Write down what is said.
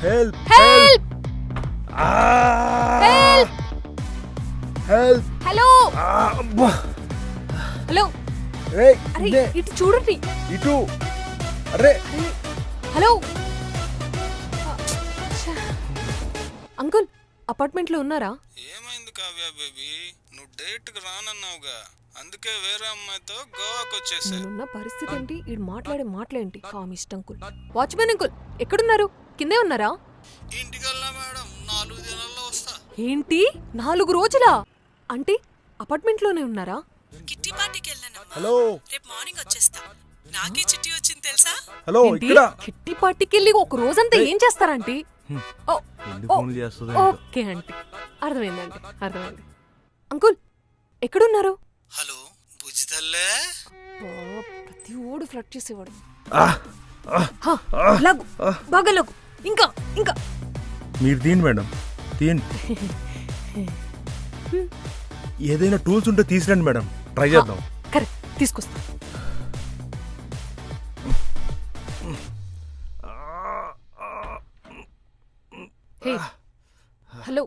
Help help help help hello hello రేయ్ అరే ఇదే ఇటు చూడండి ఇటు అరే హలో అంకుల్ అపార్ట్మెంట్ లో ఉన్నారా? ఏమైంది కావ్య బేబీ, నువ్వు డేట్ కి రానన్నావుగా, అందుకే వేరే అమ్మాయితో గోవాకి వచ్చేసా. నేనున్న పరిస్థితి ఏంటి, ఈడు మాట్లాడే మాటలేంటి? కామిస్ట్ అంకుల్. వాచ్మెన్ అంకుల్ ఎక్కడున్నారు? కిందే ఉన్నారా? ఇంటికెళ్ళా మేడం, 4 దినాల్లో వస్తా. ఏంటి 4 రోజులా? అంటే అపార్ట్మెంట్ లోనే ఉన్నారా? కిట్టి పార్టీకి వెళ్ళానమ్మా. హలో రేపు మార్నింగ్ వచ్చేస్తా. నాకే చిట్టి వచ్చింది తెలుసా? హలో ఏంటి? ఇక్కడ కిట్టి పార్టీకి వెళ్ళి ఒక రోజంతా ఏం చేస్తారంటీ? ఓ, ఓ, ఓకే ఆంటీ, అర్థమైందండి, అర్థమైంది. అంకుల్ ఎక్కడున్నారు? హలో బుజ్జితల్లే, ప్రతి ఓడు ఫ్లడ్ చేసేవాడు. ఆ, లగు బాగా లగు, ఇంకా ఇంకా మీరు తీయండి మేడం, తీయండి. ఏదైనా టూల్స్ ఉంటే తీసుకురండి మేడం, ట్రై చేద్దాం. కరెక్ట్, తీసుకొస్తా. Hey hello